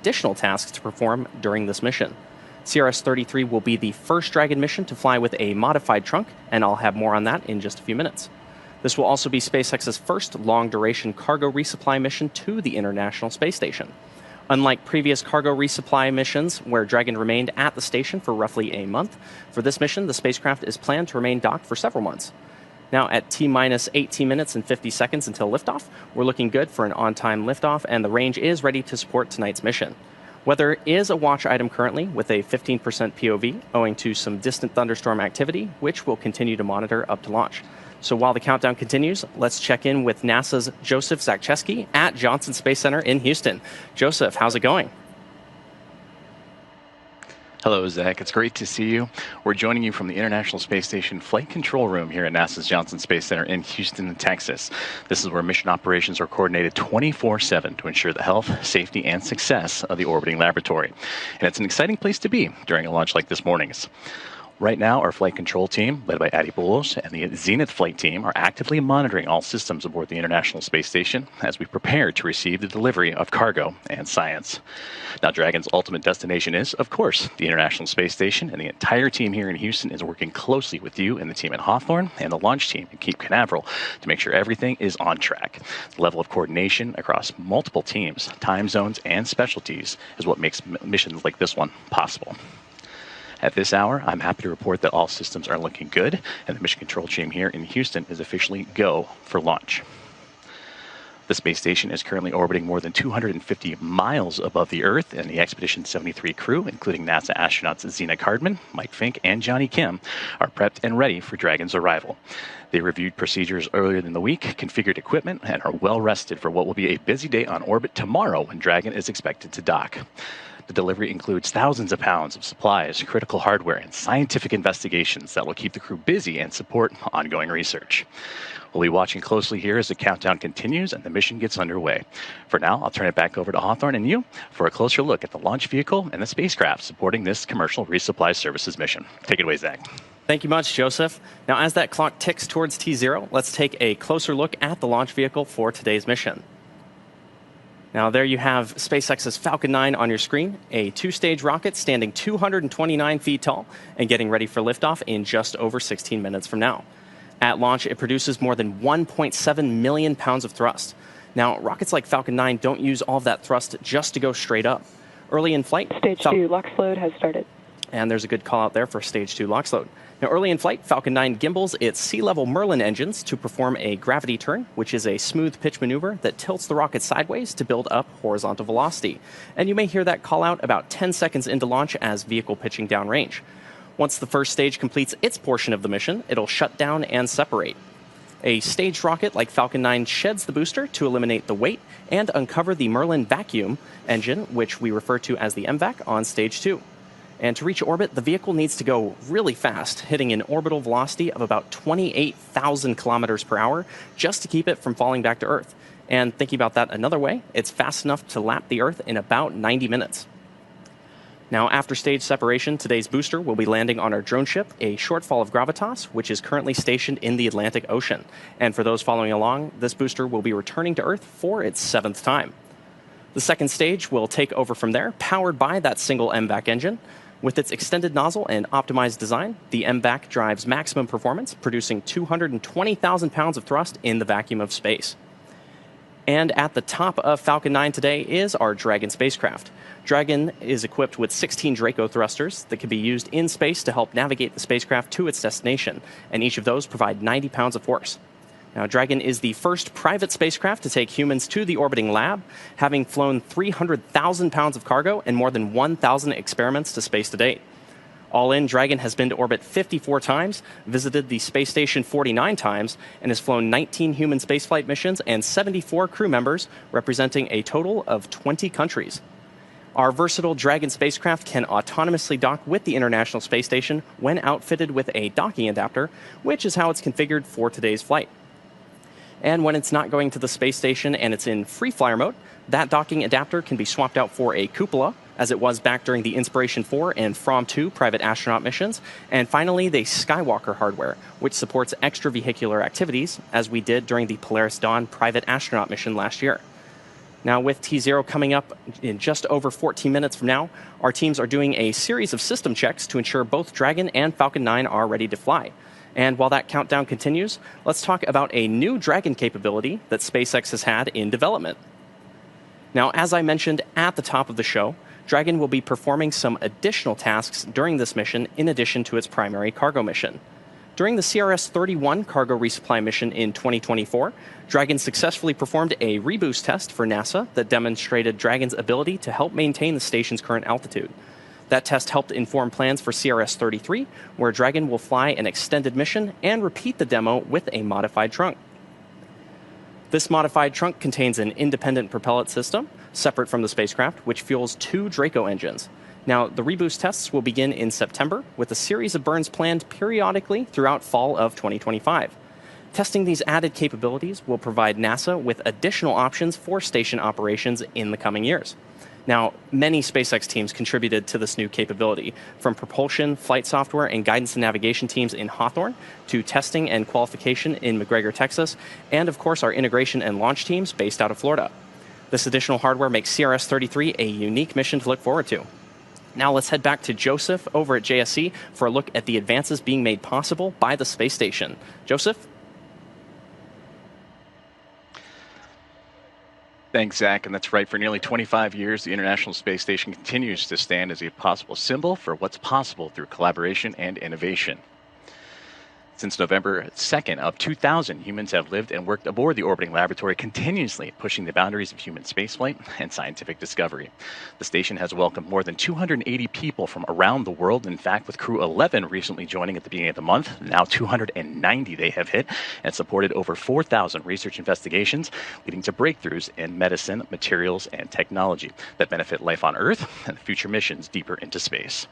additional tasks to perform during this mission. CRS-33 will be the first Dragon mission to fly with a modified trunk, and I'll have more on that in just a few minutes. This will also be SpaceX's first long-duration cargo resupply mission to the International Space Station. Unlike previous cargo resupply missions, where Dragon remained at the station for roughly a month, for this mission, the spacecraft is planned to remain docked for several months. Now, at T-minus 18 minutes and 50 seconds until liftoff, we're looking good for an on-time liftoff, and the range is ready to support tonight's mission. Weather is a watch item currently, with a 15% POV, owing to some distant thunderstorm activity, which we'll continue to monitor up to launch. So while the countdown continues, let's check in with NASA's Joseph Zakrzewski at Johnson Space Center in Houston. Joseph, how's it going? Hello, Zach. It's great to see you. We're joining you from the International Space Station Flight Control Room here at NASA's Johnson Space Center in Houston, Texas. This is where mission operations are coordinated 24/7 to ensure the health, safety, and success of the orbiting laboratory. And it's an exciting place to be during a launch like this morning's. Right now, our flight control team, led by Adi Boulos, and the Zenith flight team are actively monitoring all systems aboard the International Space Station as we prepare to receive the delivery of cargo and science. Now, Dragon's ultimate destination is, of course, the International Space Station, and the entire team here in Houston is working closely with you and the team at Hawthorne and the launch team at Cape Canaveral to make sure everything is on track. The level of coordination across multiple teams, time zones, and specialties is what makes missions like this one possible. At this hour, I'm happy to report that all systems are looking good, and the mission control team here in Houston is officially go for launch. The space station is currently orbiting more than 250 miles above the Earth, and the Expedition 73 crew, including NASA astronauts Zena Cardman, Mike Fink, and Johnny Kim, are prepped and ready for Dragon's arrival. They reviewed procedures earlier in the week, configured equipment, and are well rested for what will be a busy day on orbit tomorrow when Dragon is expected to dock. The delivery includes thousands of pounds of supplies, critical hardware, and scientific investigations that will keep the crew busy and support ongoing research. We'll be watching closely here as the countdown continues and the mission gets underway. For now, I'll turn it back over to Hawthorne and you for a closer look at the launch vehicle and the spacecraft supporting this commercial resupply services mission. Take it away, Zach. Thank you much, Joseph. Now, as that clock ticks towards T0, let's take a closer look at the launch vehicle for today's mission. Now, there you have SpaceX's Falcon 9 on your screen, a two-stage rocket standing 229 feet tall and getting ready for liftoff in just over 16 minutes from now. At launch, it produces more than 1.7 million pounds of thrust. Now, rockets like Falcon 9 don't use all of that thrust just to go straight up. Early in flight, Stage 2 LOX load has started. And there's a good call out there for Stage 2 LOX load. Now, early in flight, Falcon 9 gimbals its sea-level Merlin engines to perform a gravity turn, which is a smooth pitch maneuver that tilts the rocket sideways to build up horizontal velocity. And you may hear that call out about 10 seconds into launch as vehicle pitching downrange. Once the first stage completes its portion of the mission, it'll shut down and separate. A staged rocket like Falcon 9 sheds the booster to eliminate the weight and uncover the Merlin vacuum engine, which we refer to as the MVAC, on Stage 2. And to reach orbit, the vehicle needs to go really fast, hitting an orbital velocity of about 28,000 kilometers per hour just to keep it from falling back to Earth. And thinking about that another way, it's fast enough to lap the Earth in about 90 minutes. Now, after stage separation, today's booster will be landing on our drone ship, a Shortfall of Gravitas, which is currently stationed in the Atlantic Ocean. And for those following along, this booster will be returning to Earth for its 7th time. The second stage will take over from there, powered by that single MVAC engine. With its extended nozzle and optimized design, the MVAC drives maximum performance, producing 220,000 pounds of thrust in the vacuum of space. And at the top of Falcon 9 today is our Dragon spacecraft. Dragon is equipped with 16 Draco thrusters that can be used in space to help navigate the spacecraft to its destination, and each of those provide 90 pounds of force. Now, Dragon is the first private spacecraft to take humans to the orbiting lab, having flown 300,000 pounds of cargo and more than 1,000 experiments to space to date. All in, Dragon has been to orbit 54 times, visited the space station 49 times, and has flown 19 human spaceflight missions and 74 crew members, representing a total of 20 countries. Our versatile Dragon spacecraft can autonomously dock with the International Space Station when outfitted with a docking adapter, which is how it's configured for today's flight. And when it's not going to the space station and it's in free flyer mode, that docking adapter can be swapped out for a cupola, as it was back during the Inspiration 4 and From 2 private astronaut missions. And finally, the Skywalker hardware, which supports extravehicular activities, as we did during the Polaris Dawn private astronaut mission last year. Now, with T0 coming up in just over 14 minutes from now, our teams are doing a series of system checks to ensure both Dragon and Falcon 9 are ready to fly. And while that countdown continues, let's talk about a new Dragon capability that SpaceX has had in development. Now, as I mentioned at the top of the show, Dragon will be performing some additional tasks during this mission in addition to its primary cargo mission. During the CRS-31 cargo resupply mission in 2024, Dragon successfully performed a reboost test for NASA that demonstrated Dragon's ability to help maintain the station's current altitude. That test helped inform plans for CRS-33, where Dragon will fly an extended mission and repeat the demo with a modified trunk. This modified trunk contains an independent propellant system, separate from the spacecraft, which fuels 2 Draco engines. Now, the reboost tests will begin in September, with a series of burns planned periodically throughout fall of 2025. Testing these added capabilities will provide NASA with additional options for station operations in the coming years. Now, many SpaceX teams contributed to this new capability, from propulsion, flight software, and guidance and navigation teams in Hawthorne, to testing and qualification in McGregor, Texas, and of course our integration and launch teams based out of Florida. This additional hardware makes CRS-33 a unique mission to look forward to. Now let's head back to Joseph over at JSC for a look at the advances being made possible by the space station. Joseph? Thanks, Zach, and that's right. For nearly 25 years, the International Space Station continues to stand as a possible symbol for what's possible through collaboration and innovation. Since November 2nd of 2000, humans have lived and worked aboard the orbiting laboratory, continuously pushing the boundaries of human spaceflight and scientific discovery. The station has welcomed more than 280 people from around the world. In fact, with Crew 11 recently joining at the beginning of the month, now 290 they have hit, and supported over 4,000 research investigations, leading to breakthroughs in medicine, materials, and technology that benefit life on Earth and future missions deeper into space.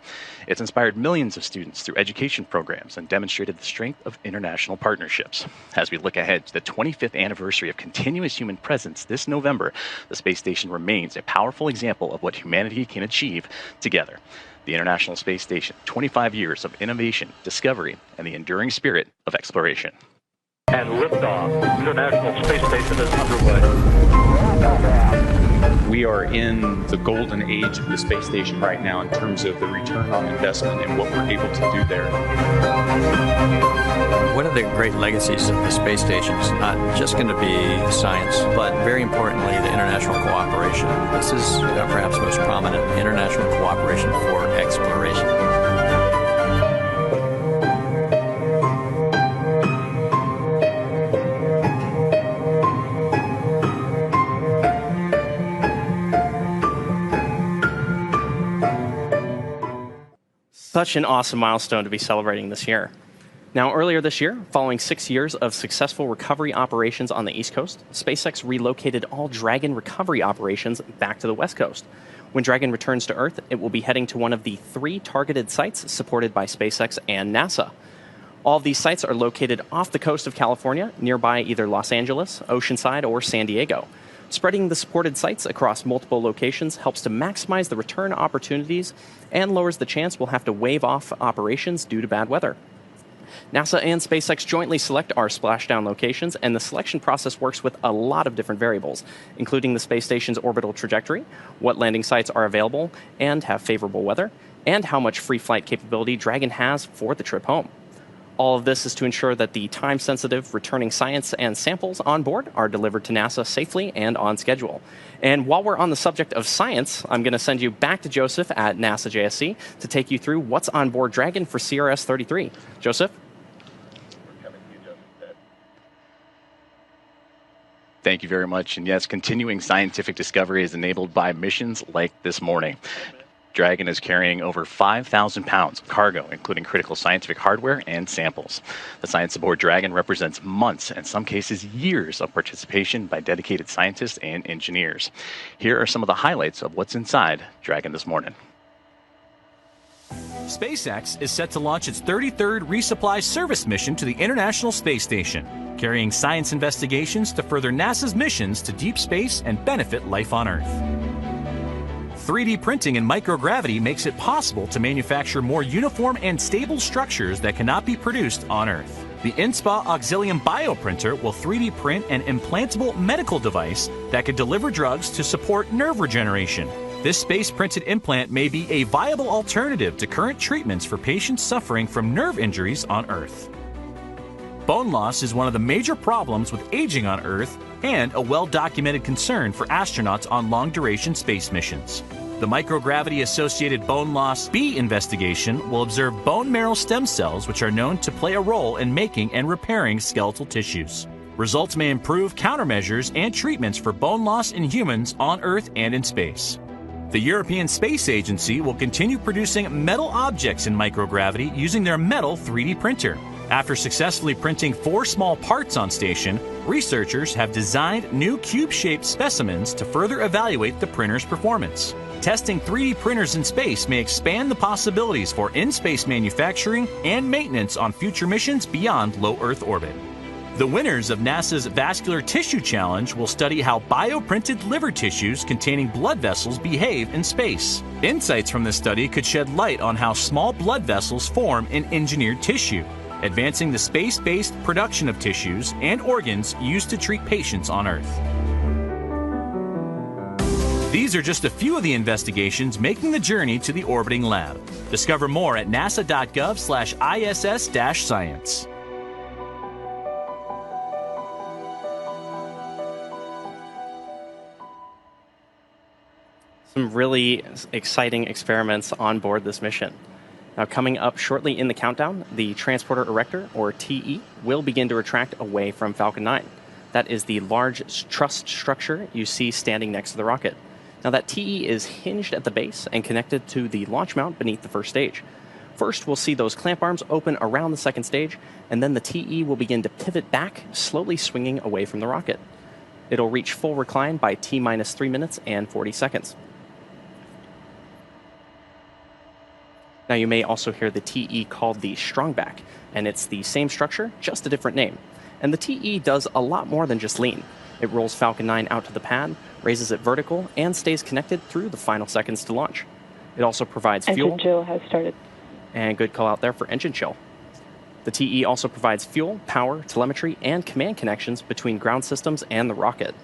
It's inspired millions of students through education programs and demonstrated the strength of international partnerships. As we look ahead to the 25th anniversary of continuous human presence this November, the space station remains a powerful example of what humanity can achieve together. The International Space Station, 25 years of innovation, discovery, and the enduring spirit of exploration. And liftoff. International Space Station is underway. We are in the golden age of the space station right now in terms of the return on investment and what we're able to do there. One of the great legacies of the space station is not just going to be science, but very importantly, the international cooperation. This is perhaps most prominent, international cooperation for exploration. Such an awesome milestone to be celebrating this year. Now, earlier this year, following 6 years of successful recovery operations on the East Coast, SpaceX relocated all Dragon recovery operations back to the West Coast. When Dragon returns to Earth, it will be heading to one of the 3 targeted sites supported by SpaceX and NASA. All of these sites are located off the coast of California, nearby either Los Angeles, Oceanside, or San Diego. Spreading the supported sites across multiple locations helps to maximize the return opportunities and lowers the chance we'll have to waive off operations due to bad weather. NASA and SpaceX jointly select our splashdown locations, and the selection process works with a lot of different variables, including the space station's orbital trajectory, what landing sites are available and have favorable weather, and how much free flight capability Dragon has for the trip home. All of this is to ensure that the time-sensitive returning science and samples on board are delivered to NASA safely and on schedule. And while we're on the subject of science, I'm going to send you back to Joseph at NASA JSC to take you through what's on board Dragon for CRS-33. Joseph? Thank you very much. And yes, continuing scientific discovery is enabled by missions like this morning. Dragon is carrying over 5,000 pounds of cargo, including critical scientific hardware and samples. The science aboard Dragon represents months, and in some cases years, of participation by dedicated scientists and engineers. Here are some of the highlights of what's inside Dragon this morning. SpaceX is set to launch its 33rd resupply service mission to the International Space Station, carrying science investigations to further NASA's missions to deep space and benefit life on Earth. 3D printing and microgravity makes it possible to manufacture more uniform and stable structures that cannot be produced on Earth. The InSpa Auxilium bioprinter will 3D print an implantable medical device that could deliver drugs to support nerve regeneration. This space-printed implant may be a viable alternative to current treatments for patients suffering from nerve injuries on Earth. Bone loss is one of the major problems with aging on Earth and a well-documented concern for astronauts on long-duration space missions. The microgravity-associated bone loss B investigation will observe bone marrow stem cells, which are known to play a role in making and repairing skeletal tissues. Results may improve countermeasures and treatments for bone loss in humans on Earth and in space. The European Space Agency will continue producing metal objects in microgravity using their metal 3D printer. After successfully printing 4 small parts on station, researchers have designed new cube-shaped specimens to further evaluate the printer's performance. Testing 3D printers in space may expand the possibilities for in-space manufacturing and maintenance on future missions beyond low Earth orbit. The winners of NASA's Vascular Tissue Challenge will study how bioprinted liver tissues containing blood vessels behave in space. Insights from this study could shed light on how small blood vessels form in engineered tissue, advancing the space-based production of tissues and organs used to treat patients on Earth. These are just a few of the investigations making the journey to the orbiting lab. Discover more at nasa.gov/ISS-science. Some really exciting experiments on board this mission. Now, coming up shortly in the countdown, the Transporter Erector, or TE, will begin to retract away from Falcon 9. That is the large truss structure you see standing next to the rocket. Now, that TE is hinged at the base and connected to the launch mount beneath the first stage. First, we'll see those clamp arms open around the second stage, and then the TE will begin to pivot back, slowly swinging away from the rocket. It'll reach full recline by T-minus 3 minutes and 40 seconds. Now, you may also hear the TE called the strongback, and it's the same structure, just a different name. And the TE does a lot more than just lean. It rolls Falcon 9 out to the pad, raises it vertical, and stays connected through the final seconds to launch. It also provides fuel. Engine chill has started. And good call out there for engine chill. The TE also provides fuel, power, telemetry, and command connections between ground systems and the rocket.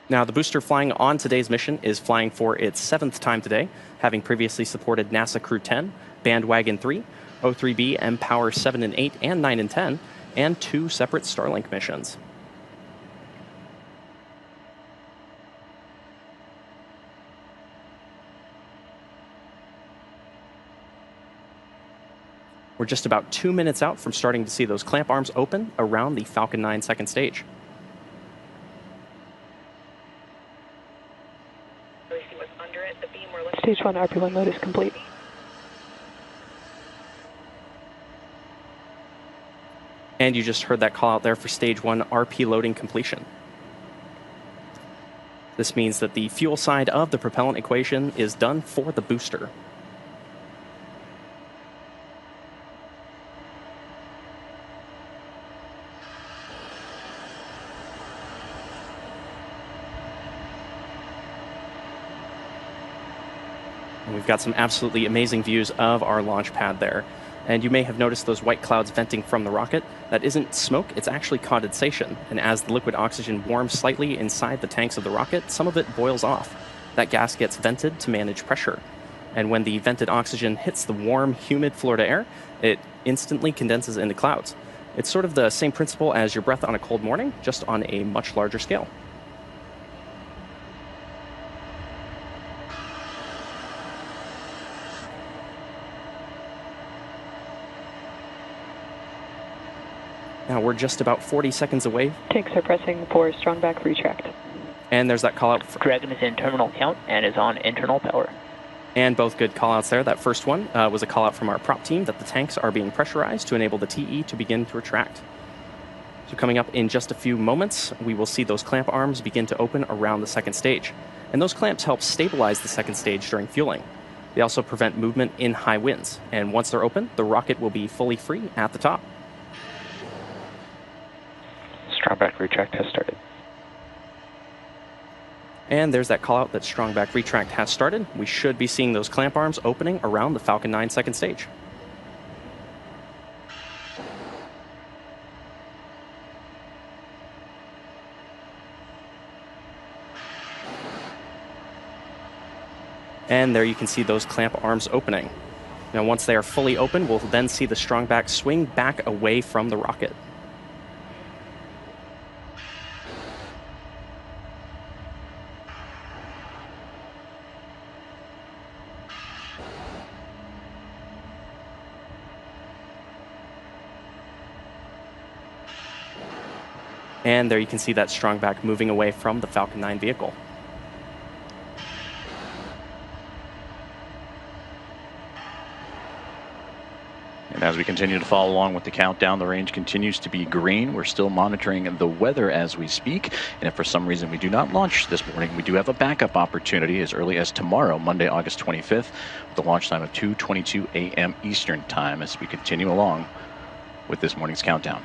Now, the booster flying on today's mission is flying for its 7th time today, having previously supported NASA Crew 10, Bandwagon 3, O3B, mPower 7 and 8, and 9 and 10, and 2 separate Starlink missions. We're just about 2 minutes out from starting to see those clamp arms open around the Falcon 9 second stage. Stage 1 RP1 load is complete. And you just heard that call out there for Stage 1 RP loading completion. This means that the fuel side of the propellant equation is done for the booster. We've got some absolutely amazing views of our launch pad there. And you may have noticed those white clouds venting from the rocket. That isn't smoke, it's actually condensation. And as the liquid oxygen warms slightly inside the tanks of the rocket, some of it boils off. That gas gets vented to manage pressure. And when the vented oxygen hits the warm, humid Florida air, it instantly condenses into clouds. It's sort of the same principle as your breath on a cold morning, just on a much larger scale. Now we're just about 40 seconds away. Tanks are pressing for strongback retract. And there's that call out. Dragon is in terminal count and is on internal power. And both good call outs there. That first one was a call out from our prop team that the tanks are being pressurized to enable the TE to begin to retract. So coming up in just a few moments, we will see those clamp arms begin to open around the second stage. And those clamps help stabilize the second stage during fueling. They also prevent movement in high winds. And once they're open, the rocket will be fully free at the top. Strongback retract has started. And there's that call out that strong back retract has started. We should be seeing those clamp arms opening around the Falcon 9 second stage. And there you can see those clamp arms opening. Now once they are fully open, we'll then see the strong back swing back away from the rocket. And there you can see that strong back moving away from the Falcon 9 vehicle. And as we continue to follow along with the countdown, the range continues to be green. We're still monitoring the weather as we speak. And if for some reason we do not launch this morning, we do have a backup opportunity as early as tomorrow, Monday, August 25th, with the launch time of 2:22 a.m. Eastern Time as we continue along with this morning's countdown.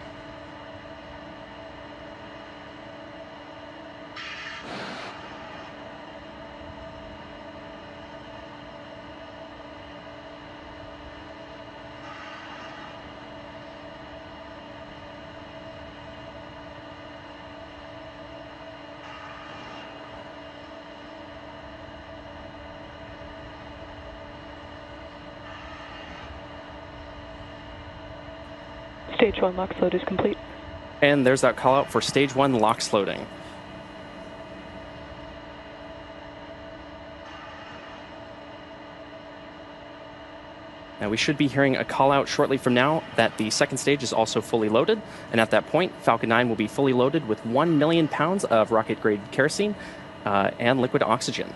Stage 1 LOX load is complete. And there's that call out for stage 1 LOX loading. Now we should be hearing a call out shortly from now that the second stage is also fully loaded. And at that point, Falcon 9 will be fully loaded with 1 million pounds of rocket grade kerosene and liquid oxygen.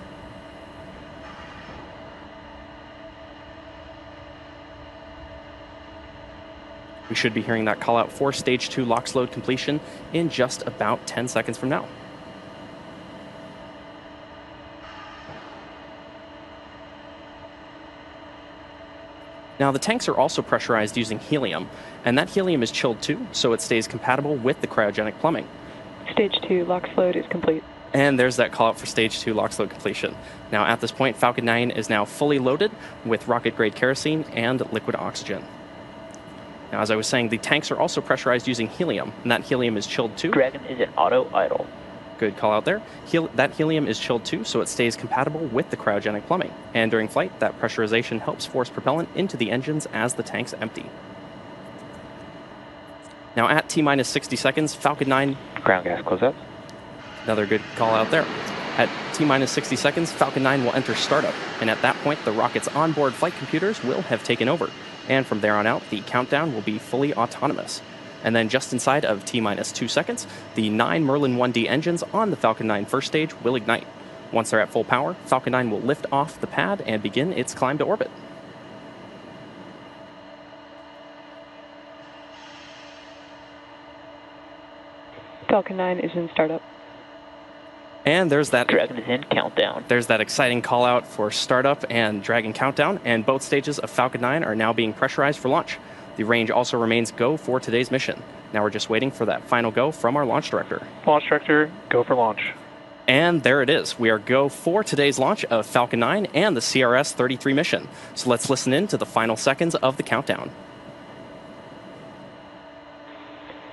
We should be hearing that call out for stage 2 LOX load completion in just about 10 seconds from now. Now the tanks are also pressurized using helium, and that helium is chilled too, so it stays compatible with the cryogenic plumbing. Stage 2 LOX load is complete. And there's that call out for stage 2 LOX load completion. Now at this point, Falcon 9 is now fully loaded with rocket grade kerosene and liquid oxygen. Now, as I was saying, the tanks are also pressurized using helium, and that helium is chilled too. Dragon is in auto idle. Good call out there. That helium is chilled too, so it stays compatible with the cryogenic plumbing. And during flight, that pressurization helps force propellant into the engines as the tanks empty. Now, at T-minus 60 seconds, Falcon 9... Ground gas closeouts. Another good call out there. At T-minus 60 seconds, Falcon 9 will enter startup, and at that point, the rocket's onboard flight computers will have taken over. And from there on out, the countdown will be fully autonomous. And then just inside of T-minus 2 seconds, the 9 Merlin 1D engines on the Falcon 9 first stage will ignite. Once they're at full power, Falcon 9 will lift off the pad and begin its climb to orbit. Falcon 9 is in startup. And there's that Dragon is in countdown. There's that exciting call out for startup and Dragon countdown, and both stages of Falcon 9 are now being pressurized for launch. The range also remains go for today's mission. Now we're just waiting for that final go from our launch director. Launch director, go for launch. And there it is. We are go for today's launch of Falcon 9 and the CRS-33 mission. So let's listen in to the final seconds of the countdown.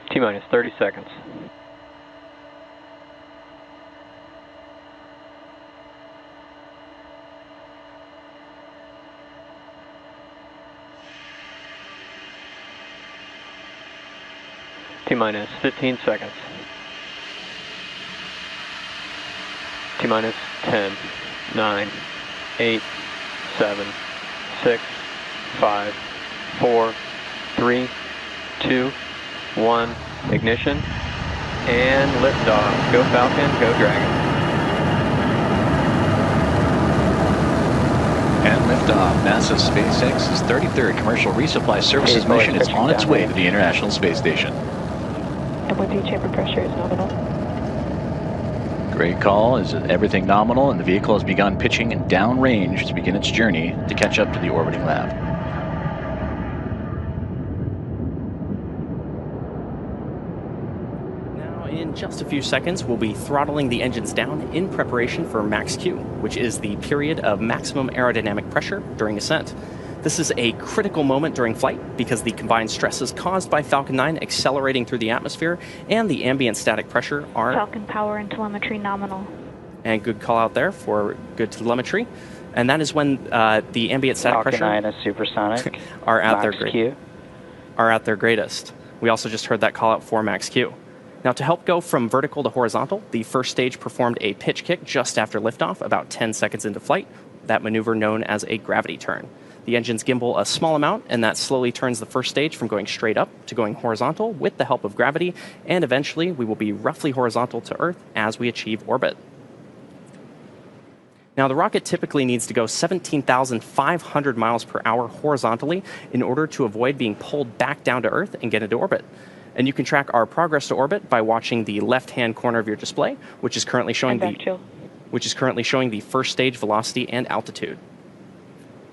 T-minus 30 seconds. T-minus 15 seconds. T-minus 10, 9, 8, 7, 6, 5, 4, 3, 2, 1. Ignition. And liftoff. Go Falcon, go Dragon. And liftoff. NASA's SpaceX's 33rd Commercial Resupply Services mission is on its way to the International Space Station. MOD chamber pressure is nominal. Great call. Is everything nominal, and the vehicle has begun pitching downrange to begin its journey to catch up to the orbiting lab. Now In just a few seconds, we'll be throttling the engines down in preparation for max Q, which is the period of maximum aerodynamic pressure during ascent. This is a critical moment during flight because the combined stresses caused by Falcon 9 accelerating through the atmosphere and the ambient static pressure are... Falcon power and telemetry nominal. And good call out there for good telemetry. And that is when the ambient static Falcon pressure 9 is supersonic. are at their greatest. We also just heard that call out for max Q. Now, to help go from vertical to horizontal, the first stage performed a pitch kick just after liftoff, about 10 seconds into flight, that maneuver known as a gravity turn. The engines gimbal a small amount, and that slowly turns the first stage from going straight up to going horizontal with the help of gravity, and eventually we will be roughly horizontal to Earth as we achieve orbit. Now, the rocket typically needs to go 17,500 miles per hour horizontally in order to avoid being pulled back down to Earth and get into orbit. And you can track our progress to orbit by watching the left-hand corner of your display, which is currently showing the first stage velocity and altitude.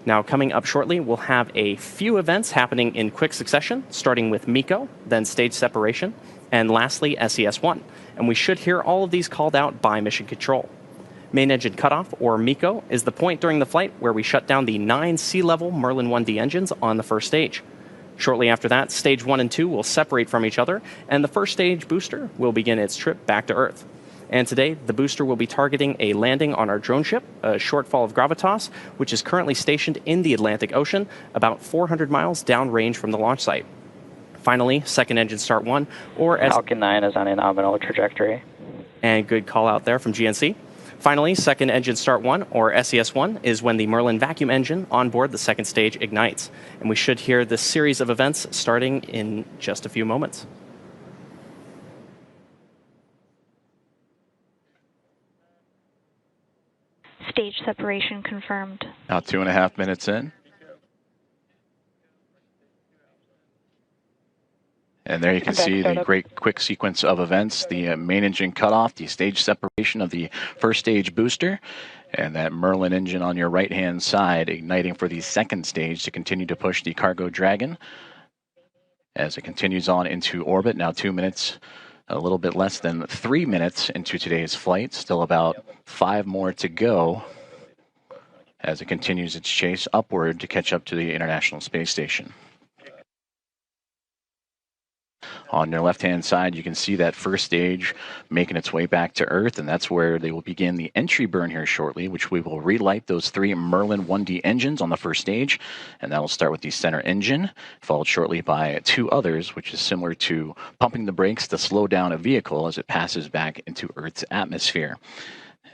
Now, coming up shortly, we'll have a few events happening in quick succession, starting with MECO, then stage separation, and lastly, SES-1. And we should hear all of these called out by mission control. Main engine cutoff, or MECO, is the point during the flight where we shut down the 9 sea-level Merlin 1D engines on the first stage. Shortly after that, stage 1 and 2 will separate from each other, and the first stage booster will begin its trip back to Earth. And today, the booster will be targeting a landing on our drone ship, a shortfall of gravitas, which is currently stationed in the Atlantic Ocean, about 400 miles downrange from the launch site. Finally, second engine start 1, or Falcon 9 is on a nominal trajectory. And good call out there from GNC. Finally, second engine start 1, or SES-1, is when the Merlin vacuum engine on board the second stage ignites. And we should hear this series of events starting in just a few moments. Stage separation confirmed. About 2.5 minutes in. And there you can see the great quick sequence of events, the main engine cutoff, the stage separation of the first stage booster, and that Merlin engine on your right-hand side igniting for the second stage to continue to push the cargo Dragon as it continues on into orbit. Now 2 minutes, a little bit less than 3 minutes into today's flight. Still about 5 more to go as it continues its chase upward to catch up to the International Space Station. On your left-hand side, you can see that first stage making its way back to Earth, and that's where they will begin the entry burn here shortly, which we will relight those 3 Merlin 1D engines on the first stage, and that will start with the center engine, followed shortly by 2 others, which is similar to pumping the brakes to slow down a vehicle as it passes back into Earth's atmosphere.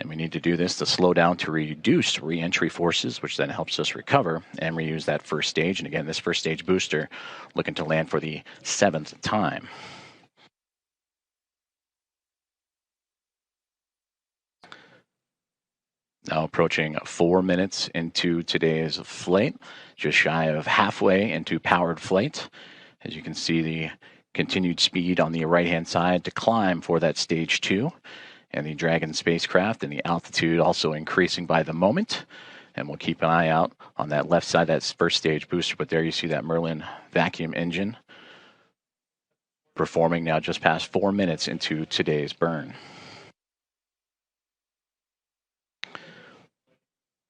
And we need to do this to slow down to reduce re-entry forces, which then helps us recover and reuse that first stage. And again, this first stage booster looking to land for the 7th time. Now approaching 4 minutes into today's flight, just shy of halfway into powered flight. As you can see, the continued speed on the right-hand side to climb for that stage 2. And the Dragon spacecraft and the altitude also increasing by the moment. And we'll keep an eye out on that left side, that first stage booster. But there you see that Merlin vacuum engine performing now just past 4 minutes into today's burn.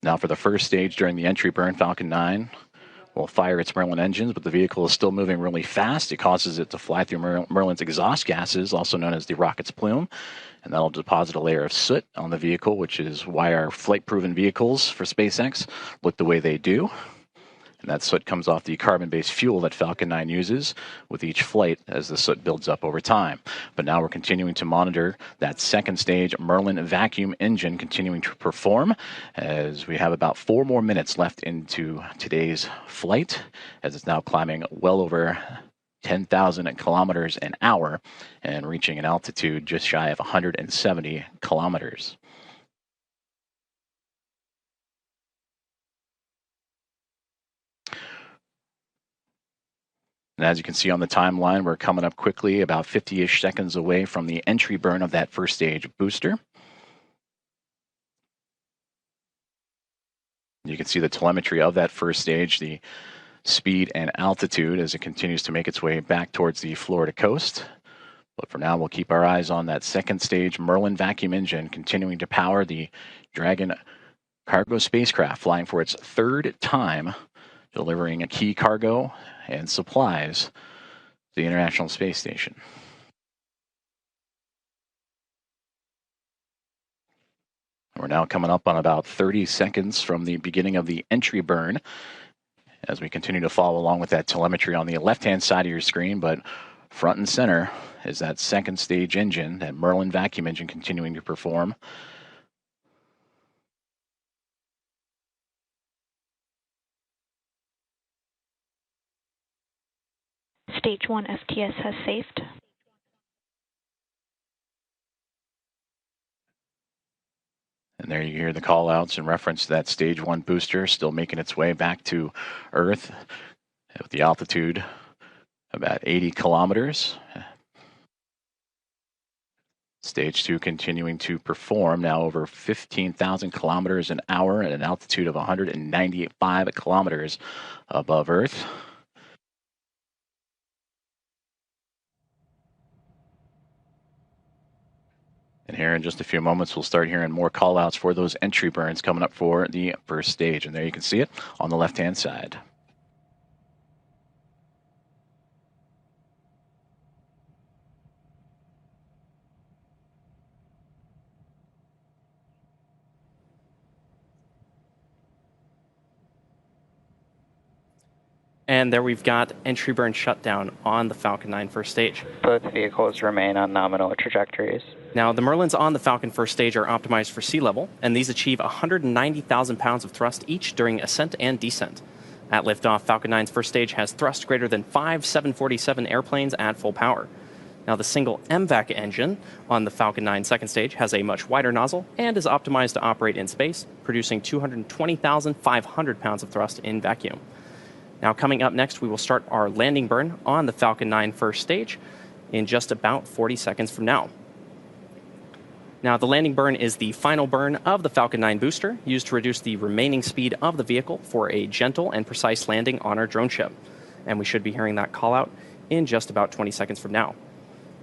Now for the first stage during the entry burn, Falcon 9 will fire its Merlin engines, but the vehicle is still moving really fast. It causes it to fly through Merlin's exhaust gases, also known as the rocket's plume. And that'll deposit a layer of soot on the vehicle, which is why our flight-proven vehicles for SpaceX look the way they do. And that soot comes off the carbon-based fuel that Falcon 9 uses with each flight as the soot builds up over time. But now we're continuing to monitor that second stage Merlin vacuum engine continuing to perform as we have about 4 more minutes left into today's flight as it's now climbing well over 10,000 kilometers an hour and reaching an altitude just shy of 170 kilometers. And as you can see on the timeline, we're coming up quickly, about 50-ish seconds away from the entry burn of that first stage booster. You can see the telemetry of that first stage, the speed and altitude as it continues to make its way back towards the Florida coast. But for now, we'll keep our eyes on that second stage Merlin vacuum engine continuing to power the Dragon cargo spacecraft, flying for its third time, delivering a key cargo and supplies to the International Space Station. We're now coming up on about 30 seconds from the beginning of the entry burn as we continue to follow along with that telemetry on the left-hand side of your screen, but front and center is that second stage engine, that Merlin vacuum engine continuing to perform. Stage 1 FTS has saved. And there you hear the call outs in reference to that stage 1 booster still making its way back to Earth with the altitude about 80 kilometers. Stage 2 continuing to perform, now over 15,000 kilometers an hour at an altitude of 195 kilometers above Earth. And here in just a few moments, we'll start hearing more call-outs for those entry burns coming up for the first stage. And there you can see it on the left-hand side. And there we've got entry burn shutdown on the Falcon 9 first stage. Both vehicles remain on nominal trajectories. Now, the Merlins on the Falcon first stage are optimized for sea level, and these achieve 190,000 pounds of thrust each during ascent and descent. At liftoff, Falcon 9's first stage has thrust greater than 5 747 airplanes at full power. Now, the single MVAC engine on the Falcon 9 second stage has a much wider nozzle and is optimized to operate in space, producing 220,500 pounds of thrust in vacuum. Now, coming up next, we will start our landing burn on the Falcon 9 first stage in just about 40 seconds from now. Now, the landing burn is the final burn of the Falcon 9 booster, used to reduce the remaining speed of the vehicle for a gentle and precise landing on our drone ship. And we should be hearing that call out in just about 20 seconds from now.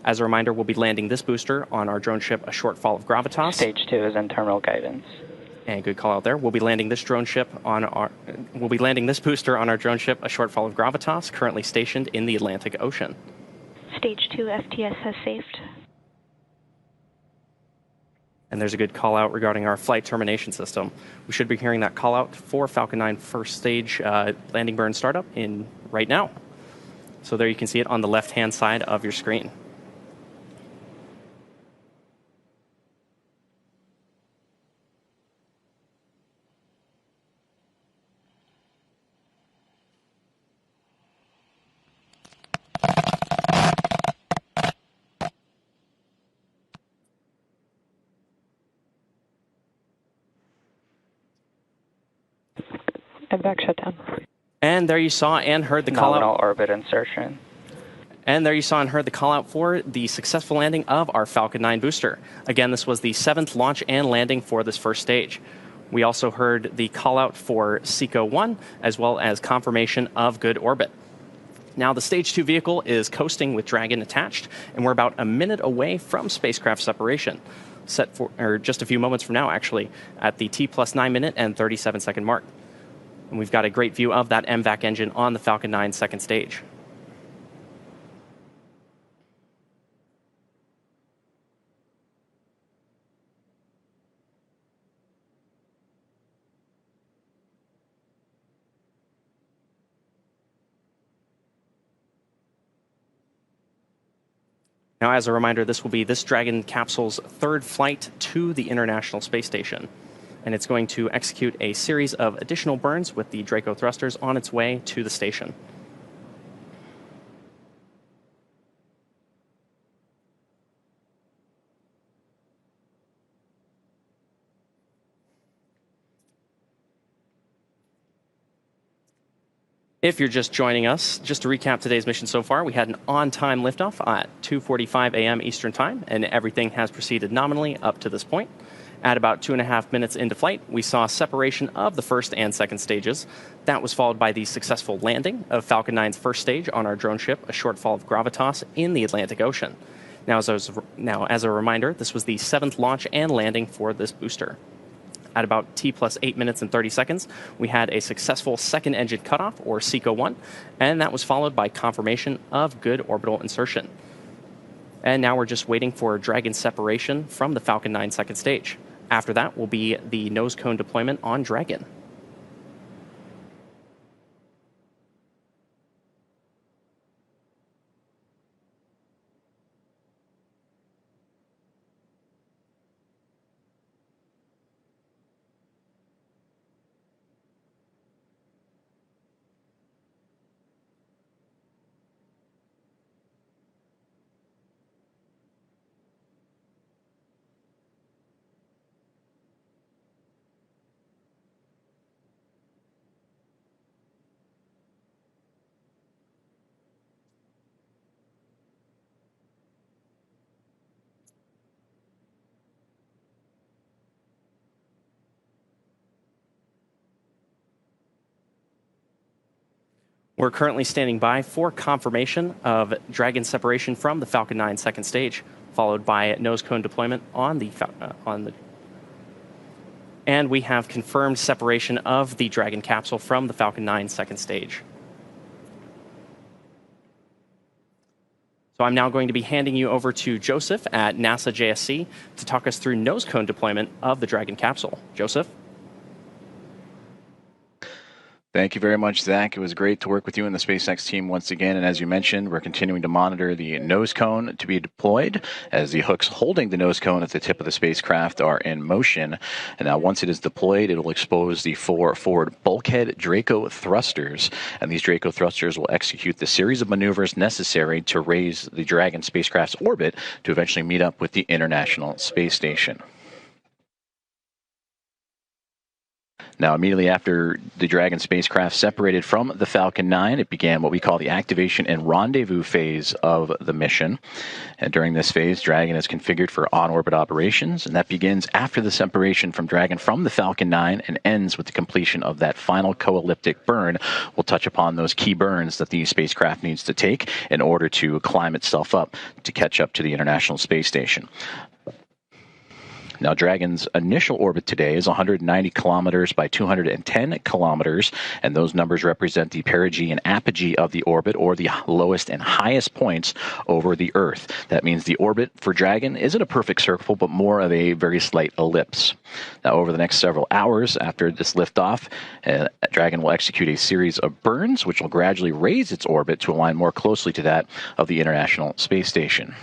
As a reminder, we'll be landing this booster on our drone ship, a short fall of gravitas. Stage 2 is in terminal guidance. And good call out there. We'll be landing this booster on our drone ship, a short fall of gravitas, currently stationed in the Atlantic Ocean. Stage 2 FTS has saved. And there's a good call out regarding our flight termination system. We should be hearing that call out for Falcon 9 first stage landing burn startup in right now. So there you can see it on the left-hand side of your screen. MVAC shutdown. And there you saw and heard the call Nominal out. orbit insertion. And there you saw and heard the call out for the successful landing of our Falcon 9 booster. Again, this was the 7th launch and landing for this first stage. We also heard the call out for SECO 1, as well as confirmation of good orbit. Now, the Stage 2 vehicle is coasting with Dragon attached, and we're about a minute away from spacecraft separation. Set for, or just a few moments from now, actually, at the T+9 minute and 37-second mark. And we've got a great view of that MVAC engine on the Falcon 9 second stage. Now, as a reminder, this will be this Dragon capsule's third flight to the International Space Station. And it's going to execute a series of additional burns with the Draco thrusters on its way to the station. If you're just joining us, just to recap today's mission so far, we had an on-time liftoff at 2:45 a.m. Eastern Time, and everything has proceeded nominally up to this point. At about 2.5 minutes into flight, we saw separation of the first and second stages. That was followed by the successful landing of Falcon 9's first stage on our drone ship, a short fall of gravitas in the Atlantic Ocean. Now, as a reminder, this was the 7th launch and landing for this booster. At about T plus 8 minutes and 30 seconds, we had a successful second engine cutoff, or SECO-1, and that was followed by confirmation of good orbital insertion. And now we're just waiting for Dragon separation from the Falcon 9 second stage. After that will be the nose cone deployment on Dragon. We're currently standing by for confirmation of Dragon separation from the Falcon 9 second stage, followed by nose cone deployment on the and we have confirmed separation of the Dragon capsule from the Falcon 9 second stage. So I'm now going to be handing you over to Joseph at NASA JSC to talk us through nose cone deployment of the Dragon capsule. Joseph? Thank you very much, Zach. It was great to work with you and the SpaceX team once again. And as you mentioned, we're continuing to monitor the nose cone to be deployed as the hooks holding the nose cone at the tip of the spacecraft are in motion. And now once it is deployed, it will expose the 4 forward bulkhead Draco thrusters. And these Draco thrusters will execute the series of maneuvers necessary to raise the Dragon spacecraft's orbit to eventually meet up with the International Space Station. Now, immediately after the Dragon spacecraft separated from the Falcon 9, it began what we call the activation and rendezvous phase of the mission. And during this phase, Dragon is configured for on-orbit operations, and that begins after the separation from Dragon from the Falcon 9 and ends with the completion of that final co-elliptic burn. We'll touch upon those key burns that the spacecraft needs to take in order to climb itself up to catch up to the International Space Station. Now, Dragon's initial orbit today is 190 kilometers by 210 kilometers, and those numbers represent the perigee and apogee of the orbit, or the lowest and highest points over the Earth. That means the orbit for Dragon isn't a perfect circle, but more of a very slight ellipse. Now, over the next several hours after this liftoff, Dragon will execute a series of burns, which will gradually raise its orbit to align more closely to that of the International Space Station.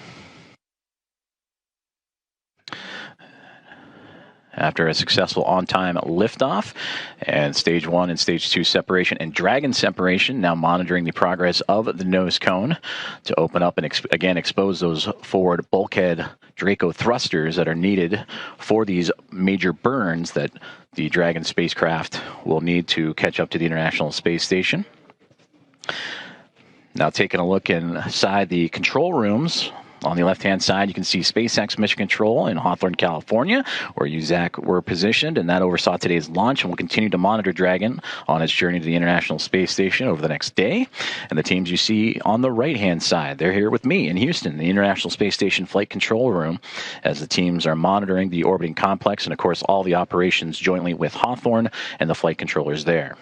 After a successful on-time liftoff and Stage 1 and Stage 2 separation and Dragon separation, now monitoring the progress of the nose cone to open up and again expose those forward bulkhead Draco thrusters that are needed for these major burns that the Dragon spacecraft will need to catch up to the International Space Station. Now, taking a look inside the control rooms. On the left-hand side, you can see SpaceX Mission Control in Hawthorne, California, where you, Zach, were positioned, and that oversaw today's launch and will continue to monitor Dragon on its journey to the International Space Station over the next day. And the teams you see on the right-hand side, they're here with me in Houston, the International Space Station Flight Control Room, as the teams are monitoring the orbiting complex and, of course, all the operations jointly with Hawthorne and the flight controllers there.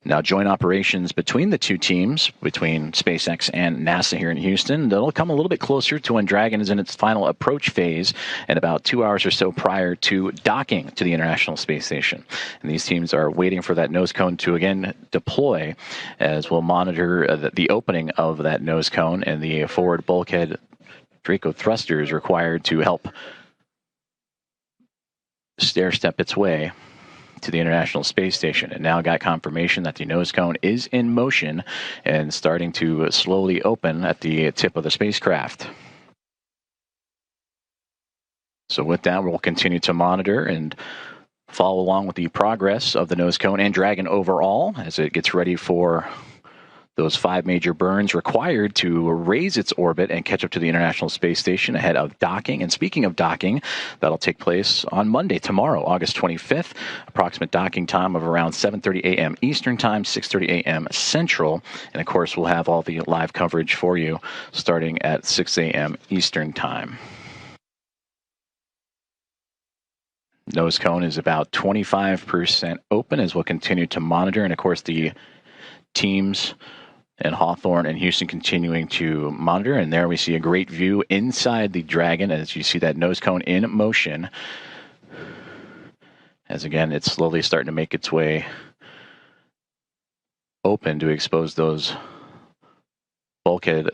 Now, joint operations between the two teams, between SpaceX and NASA here in Houston, that'll come a little bit closer to when Dragon is in its final approach phase and about 2 hours or so prior to docking to the International Space Station. And these teams are waiting for that nose cone to again deploy, as we'll monitor the opening of that nose cone and the forward bulkhead Draco thrusters required to help stair-step its way to the International Space Station. And now got confirmation that the nose cone is in motion and starting to slowly open at the tip of the spacecraft. So with that, we'll continue to monitor and follow along with the progress of the nose cone and Dragon overall as it gets ready for those 5 major burns required to raise its orbit and catch up to the International Space Station ahead of docking. And speaking of docking, that'll take place on Monday, tomorrow, August 25th. Approximate docking time of around 7:30 a.m. Eastern Time, 6:30 a.m. Central. And of course, we'll have all the live coverage for you starting at 6 a.m. Eastern Time. Nose cone is about 25% open as we'll continue to monitor. And of course, the teams in Hawthorne and Houston continuing to monitor. And there we see a great view inside the Dragon as you see that nose cone in motion. As again, it's slowly starting to make its way open to expose those bulkhead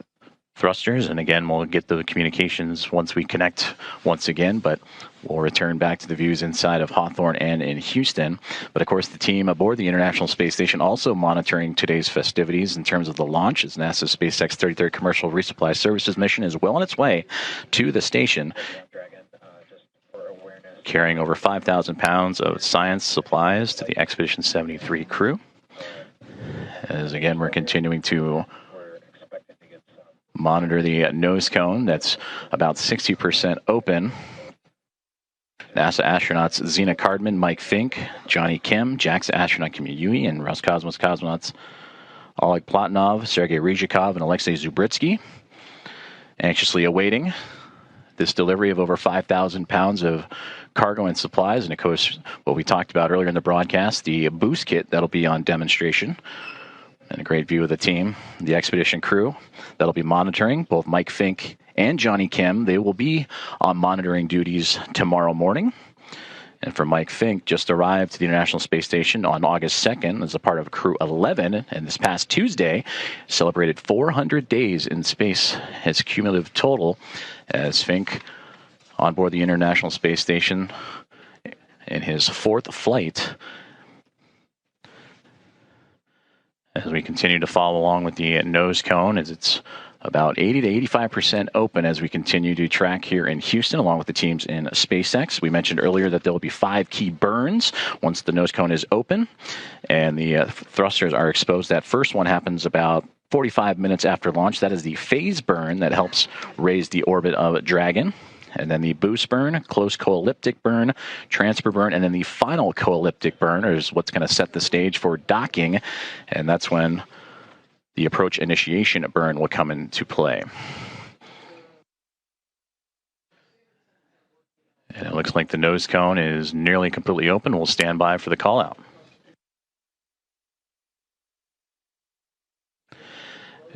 thrusters. And again, we'll get the communications once we connect once again, but we'll return back to the views inside of Hawthorne and in Houston. But of course, the team aboard the International Space Station also monitoring today's festivities in terms of the launch as NASA's SpaceX 33rd Commercial Resupply Services mission is well on its way to the station, carrying over 5,000 pounds of science supplies to the Expedition 73 crew. As again, we're continuing to monitor the nose cone that's about 60% open. NASA astronauts Zena Cardman, Mike Fink, Johnny Kim, JAXA astronaut Kim Yui, and Roscosmos cosmonauts Oleg Platonov, Sergei Ryzhikov, and Alexei Zubritsky anxiously awaiting this delivery of over 5,000 pounds of cargo and supplies. And of course, what we talked about earlier in the broadcast, the boost kit that'll be on demonstration. And a great view of the team, the expedition crew that'll be monitoring, both Mike Fink and Johnny Kim. They will be on monitoring duties tomorrow morning. And for Mike Fink, just arrived to the International Space Station on August 2nd as a part of Crew 11. And this past Tuesday, celebrated 400 days in space, his cumulative total, as Fink on board the International Space Station in his 4th flight. As we continue to follow along with the nose cone, as it's about 80 to 85% open as we continue to track here in Houston, along with the teams in SpaceX. We mentioned earlier that there will be 5 key burns once the nose cone is open, and the thrusters are exposed. That first one happens about 45 minutes after launch. That is the phase burn that helps raise the orbit of Dragon. And then the boost burn, close co-elliptic burn, transfer burn, and then the final co-elliptic burn is what's going to set the stage for docking. And that's when the approach initiation burn will come into play. And it looks like the nose cone is nearly completely open. We'll stand by for the call out.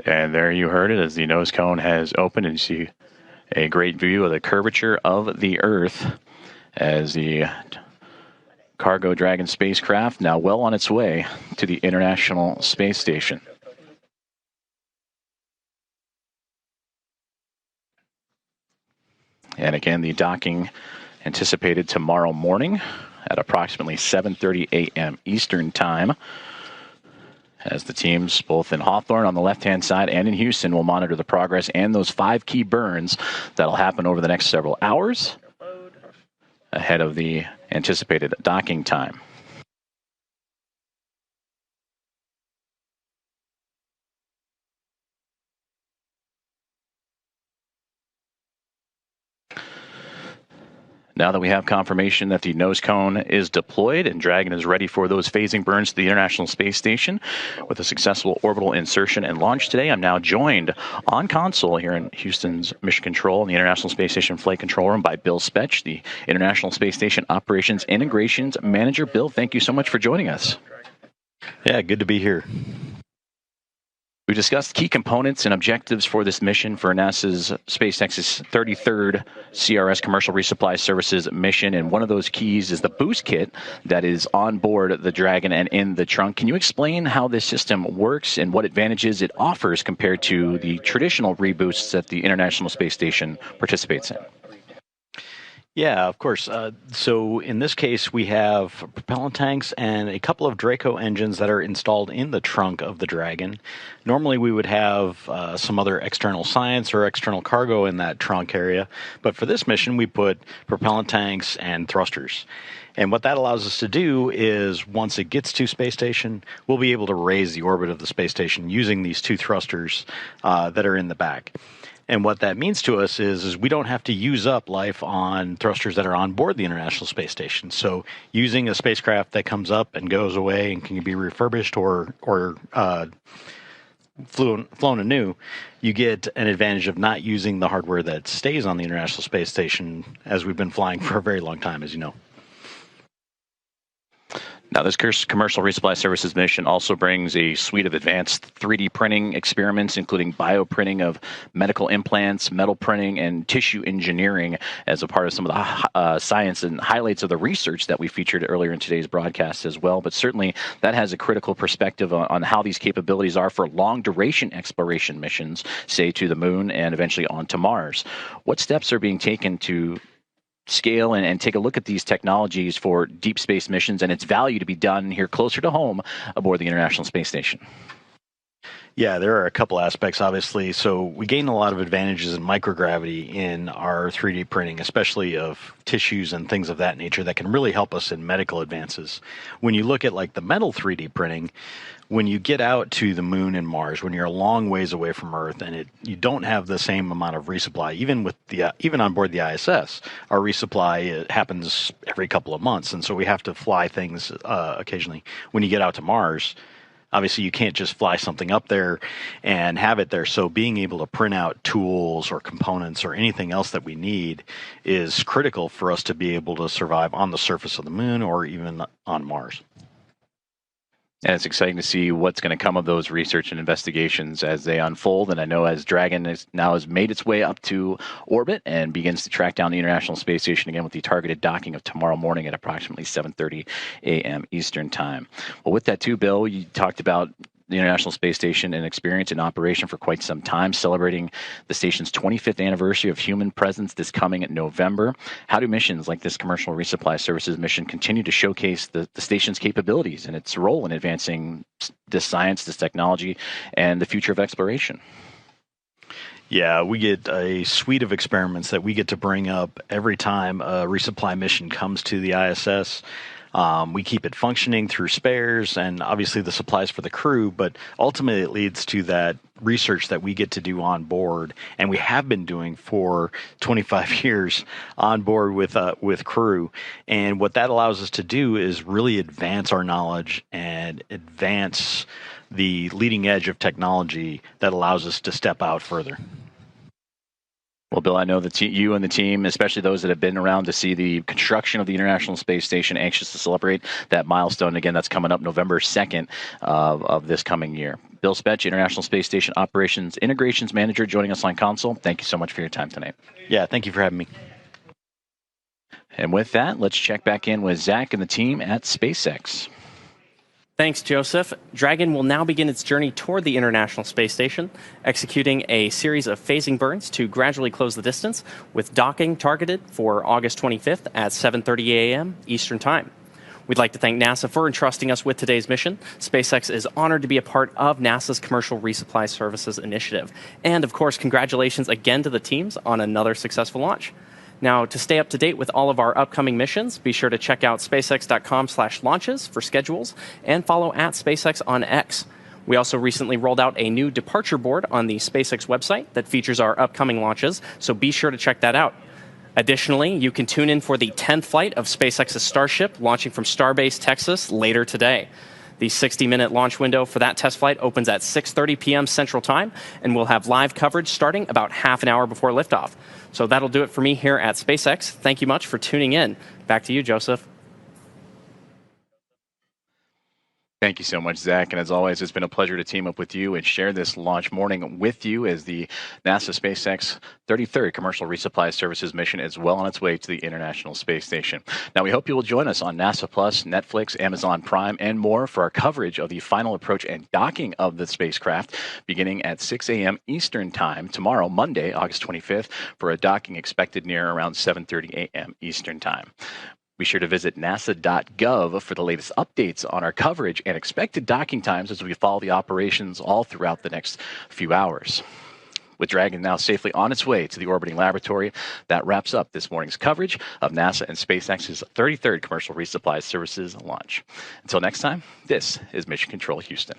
And there you heard it as the nose cone has opened, and you see a great view of the curvature of the Earth as the cargo Dragon spacecraft now well on its way to the International Space Station. And again, the docking anticipated tomorrow morning at approximately 7:30 a.m. Eastern Time, as the teams both in Hawthorne on the left-hand side and in Houston will monitor the progress and those 5 key burns that'll happen over the next several hours ahead of the anticipated docking time. Now that we have confirmation that the nose cone is deployed and Dragon is ready for those phasing burns to the International Space Station with a successful orbital insertion and launch today, I'm now joined on console here in Houston's Mission Control in the International Space Station Flight Control Room by Bill Spetch, the International Space Station Operations Integrations Manager. Bill, thank you so much for joining us. Yeah, good to be here. We discussed key components and objectives for this mission for NASA's SpaceX's 33rd CRS Commercial Resupply Services mission, and one of those keys is the boost kit that is on board the Dragon and in the trunk. Can you explain how this system works and what advantages it offers compared to the traditional reboosts that the International Space Station participates in? Yeah, of course. So in this case, we have propellant tanks and a couple of Draco engines that are installed in the trunk of the Dragon. Normally, we would have some other external science or external cargo in that trunk area, but for this mission, we put propellant tanks and thrusters. And what that allows us to do is, once it gets to space station, we'll be able to raise the orbit of the space station using these two thrusters that are in the back. And what that means to us is we don't have to use up life on thrusters that are on board the International Space Station. So using a spacecraft that comes up and goes away and can be refurbished or flown anew, you get an advantage of not using the hardware that stays on the International Space Station, as we've been flying for a very long time, as you know. Now, this commercial resupply services mission also brings a suite of advanced 3D printing experiments, including bioprinting of medical implants, metal printing, and tissue engineering as a part of some of the science and highlights of the research that we featured earlier in today's broadcast as well. But certainly that has a critical perspective on how these capabilities are for long-duration exploration missions, say to the moon and eventually on to Mars. What steps are being taken to scale and take a look at these technologies for deep space missions and its value to be done here closer to home aboard the International Space Station? Yeah, there are a couple aspects, obviously. So we gain a lot of advantages in microgravity in our 3D printing, especially of tissues and things of that nature that can really help us in medical advances. When you look at like the metal 3D printing, when you get out to the moon and Mars, when you're a long ways away from Earth, and you don't have the same amount of resupply, even on board the ISS, our resupply happens every couple of months, and so we have to fly things occasionally. When you get out to Mars, obviously you can't just fly something up there and have it there. So being able to print out tools or components or anything else that we need is critical for us to be able to survive on the surface of the moon or even on Mars. And it's exciting to see what's going to come of those research and investigations as they unfold. And I know as Dragon has made its way up to orbit and begins to track down the International Space Station again with the targeted docking of tomorrow morning at approximately 7:30 a.m. Eastern Time. Well, with that too, Bill, you talked about the International Space Station and experience in operation for quite some time, celebrating the station's 25th anniversary of human presence this coming November. How do missions like this commercial resupply services mission continue to showcase the station's capabilities and its role in advancing this science, this technology, and the future of exploration? Yeah, we get a suite of experiments that we get to bring up every time a resupply mission comes to the ISS. We keep it functioning through spares and obviously the supplies for the crew, but ultimately it leads to that research that we get to do on board, and we have been doing for 25 years on board with crew. And what that allows us to do is really advance our knowledge and advance the leading edge of technology that allows us to step out further. Well, Bill, I know that you and the team, especially those that have been around to see the construction of the International Space Station, anxious to celebrate that milestone. Again, that's coming up November 2nd of this coming year. Bill Spetch, International Space Station Operations Integrations Manager, joining us on console. Thank you so much for your time tonight. Yeah, thank you for having me. And with that, let's check back in with Zach and the team at SpaceX. Thanks, Joseph. Dragon will now begin its journey toward the International Space Station, executing a series of phasing burns to gradually close the distance, with docking targeted for August 25th at 7:30 a.m. Eastern Time. We'd like to thank NASA for entrusting us with today's mission. SpaceX is honored to be a part of NASA's Commercial Resupply Services initiative. And, of course, congratulations again to the teams on another successful launch. Now, to stay up to date with all of our upcoming missions, be sure to check out spacex.com/launches for schedules and follow @SpaceX on X. We also recently rolled out a new departure board on the SpaceX website that features our upcoming launches, so be sure to check that out. Additionally, you can tune in for the 10th flight of SpaceX's Starship launching from Starbase, Texas later today. The 60-minute launch window for that test flight opens at 6:30 p.m. Central Time, and we'll have live coverage starting about half an hour before liftoff. So that'll do it for me here at SpaceX. Thank you much for tuning in. Back to you, Joseph. Thank you so much, Zach. And as always, it's been a pleasure to team up with you and share this launch morning with you as the NASA SpaceX 33rd Commercial Resupply Services mission is well on its way to the International Space Station. Now, we hope you will join us on NASA Plus, Netflix, Amazon Prime, and more for our coverage of the final approach and docking of the spacecraft beginning at 6 a.m. Eastern Time tomorrow, Monday, August 25th, for a docking expected near around 7:30 a.m. Eastern Time. Be sure to visit nasa.gov for the latest updates on our coverage and expected docking times as we follow the operations all throughout the next few hours. With Dragon now safely on its way to the orbiting laboratory, that wraps up this morning's coverage of NASA and SpaceX's 33rd Commercial Resupply Services launch. Until next time, this is Mission Control Houston.